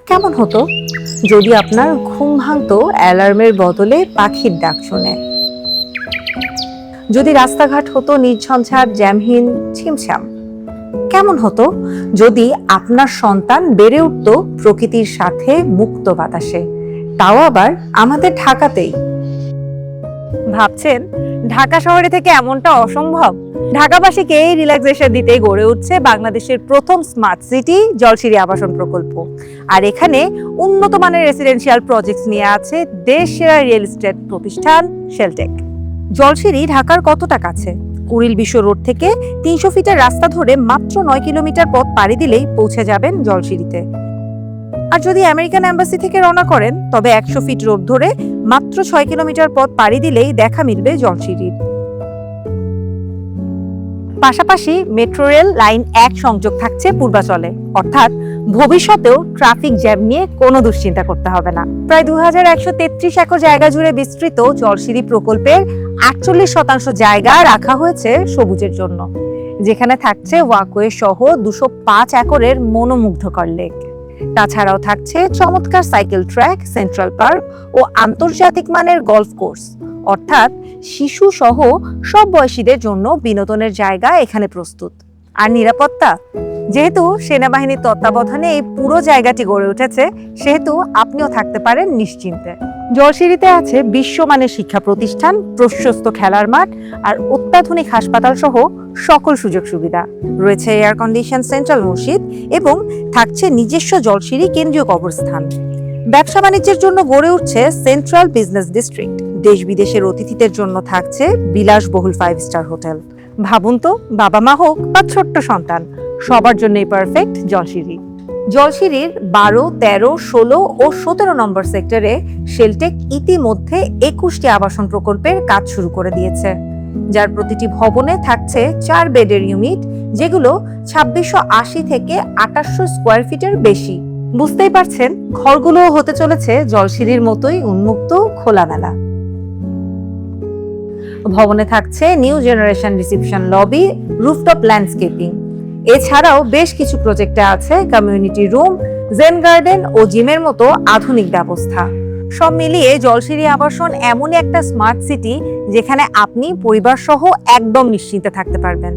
কেমন হতো যদি আপনার ঘুম ভাঙতো অ্যালার্মের বদলে পাখির ডাক শুনে? যদি রাস্তাঘাট হতো নির্ঝঞ্ঝাট, জ্যামহীন, ছিমছাম? কেমন হতো যদি আপনার সন্তান বেড়ে উঠতো প্রকৃতির সাথে মুক্ত বাতাসে, তাও আবার আমাদের ঢাকাতেই? ভাবছেন ঢাকা শহরে থেকে এমনটা অসম্ভব? ঢাকাবাসীকে এই রিল্যাক্সেশন দিতে গড়ে উঠছে বাংলাদেশের প্রথম স্মার্ট সিটি জলসিরি আবাসন প্রকল্প। আর এখানে উন্নত মানের রেসিডেন্সিয়াল প্রজেক্টস নিয়ে আছে দেশ সেরা রিয়েল এস্টেট প্রতিষ্ঠান শেলটেক। জলসিরি ঢাকার কতটা কাছে? কুড়িল বিশ্ব রোড থেকে 300 ফিটের রাস্তা ধরে মাত্র 9 কিলোমিটার পথ পাড়ি দিলেই পৌঁছে যাবেন জলসিরিতে। আর যদি আমেরিকান এম্বাসি থেকে রওনা করেন তবে 100 ফিট রোড ধরে মাত্র 6 কিলোমিটার পথ পাড়ি দিলেই দেখা মিলবে জলসিরির। পাশাপাশি মেট্রো রেল লাইন 1 সংযোগ থাকছে পূর্বাচলে, অর্থাৎ ভবিষ্যতেও ট্রাফিক জ্যাম নিয়ে কোনো দুশ্চিন্তা করতে হবে না। প্রায় 2133 একর জায়গা জুড়ে বিস্তৃত জলসিরি প্রকল্পের 48% জায়গা রাখা হয়েছে সবুজের জন্য, যেখানে থাকছে ওয়াকওয়ে সহ 205 একরের মনোমুগ্ধকর লেক। তাছাড়াও থাকছে চমৎকার সাইকেল ট্র্যাক, সেন্ট্রাল পার্ক ও আন্তর্জাতিক মানের গলফ কোর্স, অর্থাৎ শিশু সহ সব বয়সীদের জন্য বিনোদনের জায়গা এখানে প্রস্তুত। আর নিরাপত্তা, যেহেতু সেনাবাহিনীর তত্ত্বাবধানে এই পুরো জায়গাটি গড়ে উঠেছে, সেহেতু আপনিও থাকতে পারেন নিশ্চিন্তে। জলসিরিতে আছে বিশ্বমানের শিক্ষা প্রতিষ্ঠান, প্রশস্ত খেলার মাঠ আর অত্যাধুনিক হাসপাতাল সহ সকল সুযোগ সুবিধা। রয়েছে এয়ার কন্ডিশন সেন্ট্রাল মসজিদ এবং থাকছে নিজস্ব জলসিরি কেন্দ্রীয় কবরস্থান। ব্যবসা বাণিজ্যের জন্য গড়ে উঠছে সেন্ট্রাল বিজনেস ডিস্ট্রিক্ট। দেশ বিদেশের অতিথিদের জন্য থাকছে বিলাসবহুল 5 স্টার হোটেল। ভাবুন তো, বাবা মা হোক বা ছোট্ট সন্তান, সবার জন্যই পারফেক্ট জলসিরি। জলসিরির 12, 13, 16 ও 17 নম্বর সেক্টরে শেলটেক ইতিমধ্যে 21টি আবাসন প্রকল্পের কাজ শুরু করে দিয়েছে, যার প্রতিটি ভবনে থাকছে 4 বেডের ইউনিট, যেগুলো 2680 থেকে 2800 স্কোয়ার ফিটের বেশি। বুঝতেই পারছেন, ঘরগুলো হতে চলেছে জলসিরির মতোই উন্মুক্ত, খোলামেলা। ভবনে থাকছে new generation reception lobby, rooftop landscaping. এছাড়াও বেশ কিছু প্রজেক্টে আছে কমিউনিটি রুম, জেন গার্ডেন ও জিমের মতো আধুনিক ব্যবস্থা। সব মিলিয়ে জলসিরি আবাসন এমনই একটা স্মার্ট সিটি যেখানে আপনি পরিবার সহ একদম নিশ্চিন্তে থাকতে পারবেন।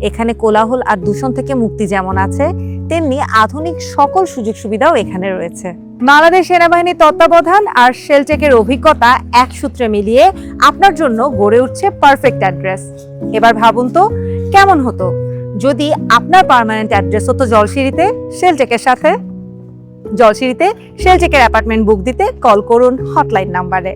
এখানে কোলাহল আর দূষণ থেকে মুক্তি যেমন আছে, তেমনি আধুনিক সকল সুযোগ সুবিধাও এখানে রয়েছে। বাংলাদেশ সেনাবাহিনীর তত্ত্বাবধান আর শেলটেকের অভিজ্ঞতা এক সূত্রে মিলিয়ে আপনার জন্য গড়ে উঠছে পারফেক্ট অ্যাড্রেস। এবার ভাবুন তো, কেমন হতো যদি আপনার পার্মানেন্ট অ্যাড্রেস হতো জলসিরিতে শেলটেকের সাথে? জলসিরিতে শেলটেকের অ্যাপার্টমেন্ট বুক দিতে কল করুন হটলাইন নাম্বারে।